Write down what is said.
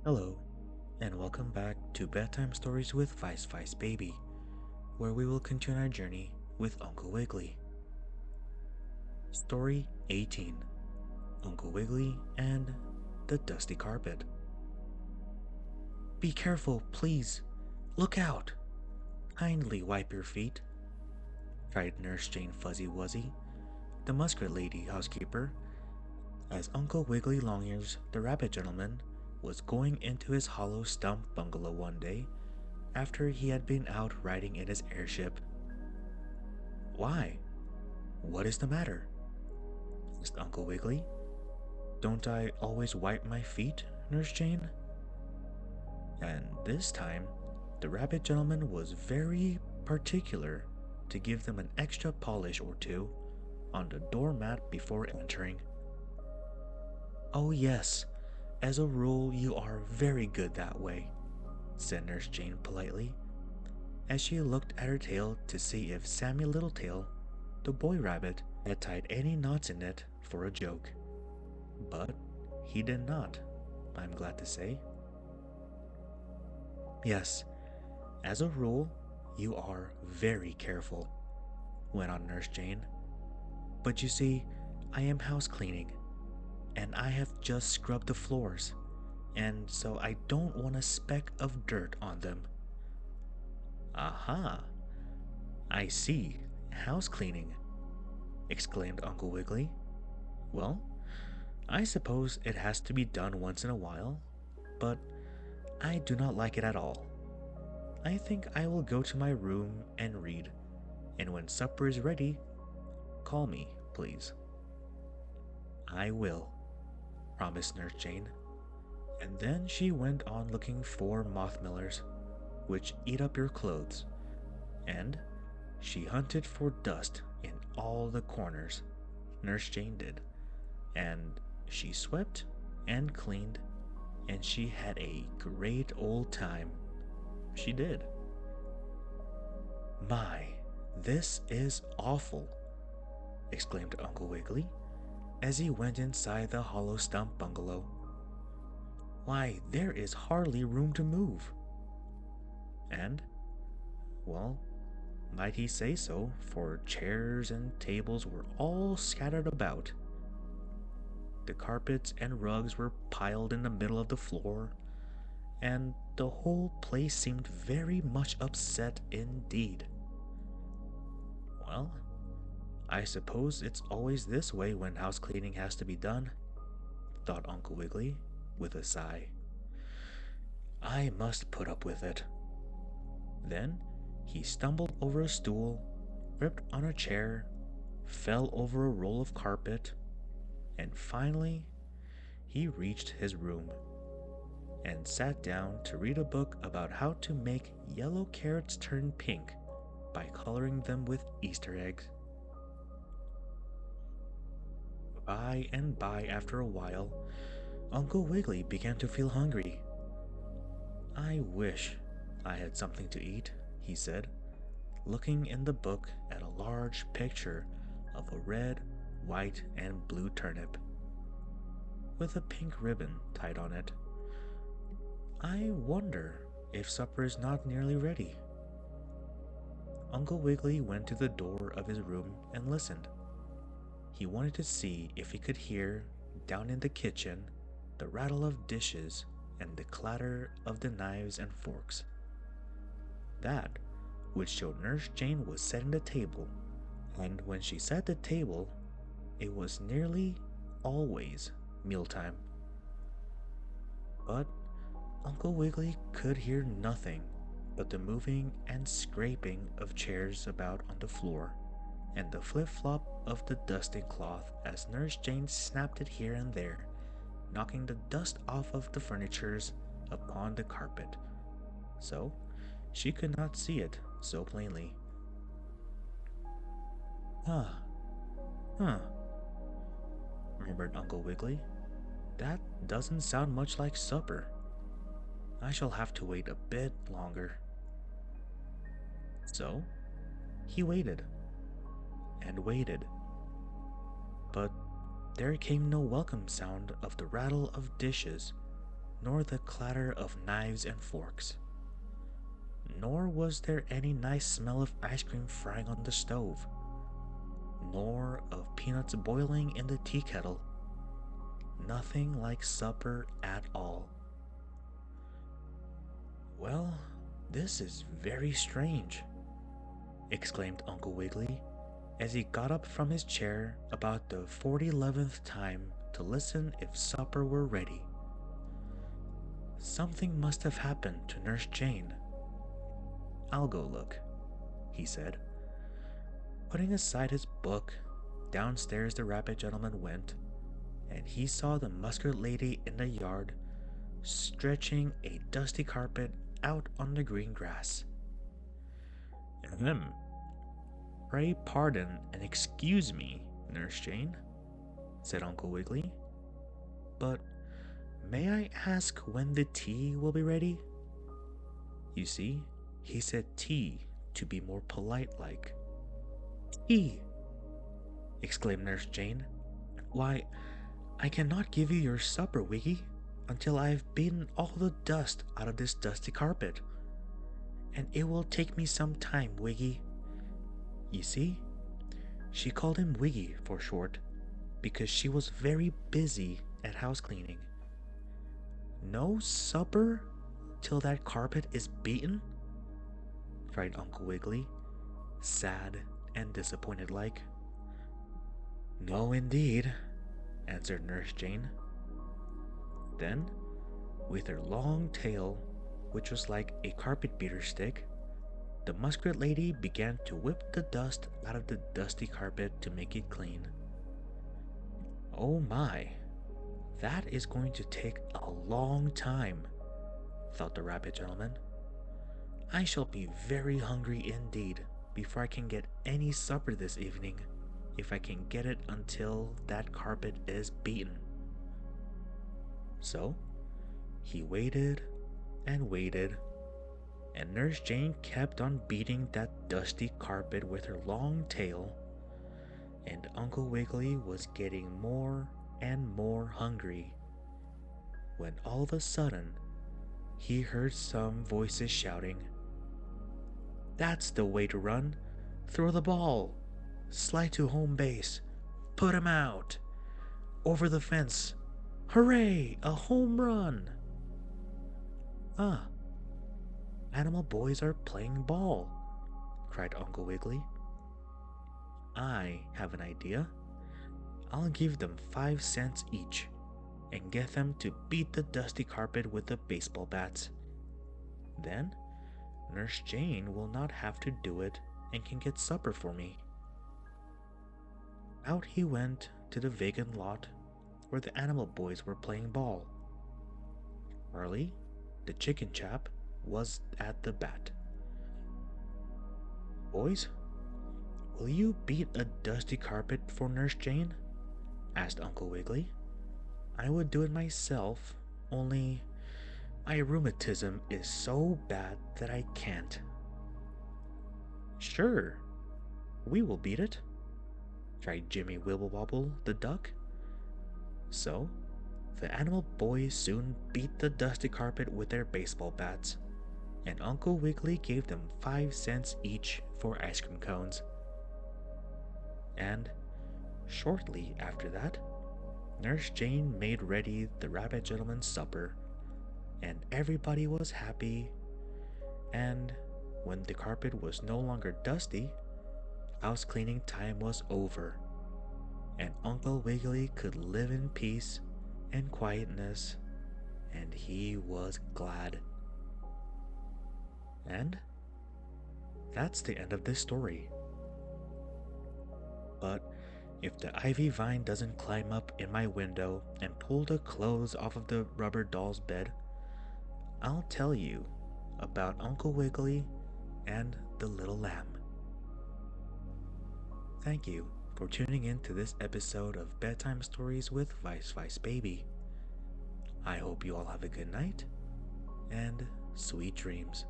Hello, and welcome back to Bedtime Stories with Vice Vice Baby, where we will continue our journey with Uncle Wiggily. Story 18: Uncle Wiggily and the Dusty Carpet. Be careful, please! Look out! Kindly wipe your feet, cried Nurse Jane Fuzzy Wuzzy, the muskrat lady housekeeper, as Uncle Wiggily Longears, the rabbit gentleman, was going into his hollow stump bungalow one day after he had been out riding in his airship. Why? What is the matter? Asked Uncle Wiggily. Don't I always wipe my feet, Nurse Jane? And this time, the rabbit gentleman was very particular to give them an extra polish or two on the doormat before entering. Oh, yes, as a rule, you are very good that way, said Nurse Jane politely, as she looked at her tail to see if Sammy Littletail, the boy rabbit, had tied any knots in it for a joke. But he did not, I'm glad to say. Yes, as a rule, you are very careful, went on Nurse Jane. But you see, I am house cleaning, and I have just scrubbed the floors, and so I don't want a speck of dirt on them. Aha! I see, house cleaning, exclaimed Uncle Wiggily. Well, I suppose it has to be done once in a while, but I do not like it at all. I think I will go to my room and read, and when supper is ready, call me, please. I will, promised Nurse Jane, and then she went on looking for moth millers, which eat up your clothes, and she hunted for dust in all the corners, Nurse Jane did, and she swept and cleaned, and she had a great old time. She did. My, this is awful, exclaimed Uncle Wiggily as he went inside the hollow stump bungalow. Why, there is hardly room to move. And, well, might he say so, for chairs and tables were all scattered about. The carpets and rugs were piled in the middle of the floor, and the whole place seemed very much upset indeed. Well, I suppose it's always this way when house cleaning has to be done, thought Uncle Wiggily with a sigh. I must put up with it. Then he stumbled over a stool, tripped on a chair, fell over a roll of carpet, and finally he reached his room and sat down to read a book about how to make yellow carrots turn pink by coloring them with Easter eggs. By and by, after a while, Uncle Wiggily began to feel hungry. I wish I had something to eat, he said, looking in the book at a large picture of a red, white, and blue turnip, with a pink ribbon tied on it. I wonder if supper is not nearly ready. Uncle Wiggily went to the door of his room and listened. He wanted to see if he could hear, down in the kitchen, the rattle of dishes and the clatter of the knives and forks. That would show Nurse Jane was setting the table, and when she set the table, it was nearly always mealtime. But Uncle Wiggily could hear nothing but the moving and scraping of chairs about on the floor, and the flip-flop of the dusting cloth as Nurse Jane snapped it here and there, knocking the dust off of the furnitures upon the carpet, so she could not see it so plainly. Huh, huh, murmured Uncle Wiggily. That doesn't sound much like supper. I shall have to wait a bit longer. So he waited and waited, but there came no welcome sound of the rattle of dishes nor the clatter of knives and forks. Nor was there any nice smell of ice cream frying on the stove, nor of peanuts boiling in the tea kettle. Nothing like supper at all. "Well, this is very strange," exclaimed Uncle Wiggily as he got up from his chair about the 11th time to listen if supper were ready. "Something must have happened to Nurse Jane." "I'll go look," he said. Putting aside his book, downstairs the rabbit gentleman went, and he saw the muskrat lady in the yard, stretching a dusty carpet out on the green grass. "Ahem. Pray pardon and excuse me, Nurse Jane," said Uncle Wiggily. "But may I ask when the tea will be ready?" You see, he said tea to be more polite-like. "Tea!" exclaimed Nurse Jane. "Why, I cannot give you your supper, Wiggy, until I have beaten all the dust out of this dusty carpet. And it will take me some time, Wiggy." You see, she called him Wiggy for short, because she was very busy at house cleaning. "No supper till that carpet is beaten?" cried Uncle Wiggily, sad and disappointed like. "No, indeed," answered Nurse Jane. Then, with her long tail, which was like a carpet beater stick, the muskrat lady began to whip the dust out of the dusty carpet to make it clean. "Oh my, that is going to take a long time," thought the rabbit gentleman. "I shall be very hungry indeed before I can get any supper this evening, if I can get it until that carpet is beaten." So he waited and waited, and Nurse Jane kept on beating that dusty carpet with her long tail, and Uncle Wiggily was getting more and more hungry, when all of a sudden he heard some voices shouting, "That's the way to run! Throw the ball! Slide to home base! Put him out! Over the fence! Hooray! A home run!" "Ah, animal boys are playing ball!" cried Uncle Wiggily. "I have an idea. I'll give them 5 cents each and get them to beat the dusty carpet with the baseball bats. Then Nurse Jane will not have to do it and can get supper for me." Out he went to the vacant lot where the animal boys were playing ball. Charlie, the chicken chap, was at the bat. "Boys, will you beat a dusty carpet for Nurse Jane?" asked Uncle Wiggily. "I would do it myself, only my rheumatism is so bad that I can't." "Sure, we will beat it," cried Jimmy Wibblewobble the duck. So the animal boys soon beat the dusty carpet with their baseball bats, and Uncle Wiggily gave them 5 cents each for ice cream cones. And shortly after that, Nurse Jane made ready the rabbit gentleman's supper, and everybody was happy, and when the carpet was no longer dusty, house cleaning time was over, and Uncle Wiggily could live in peace and quietness, and he was glad. And that's the end of this story. But if the ivy vine doesn't climb up in my window and pull the clothes off of the rubber doll's bed, I'll tell you about Uncle Wiggily and the little lamb. Thank you for tuning in to this episode of Bedtime Stories with Vice Vice Baby. I hope you all have a good night and sweet dreams.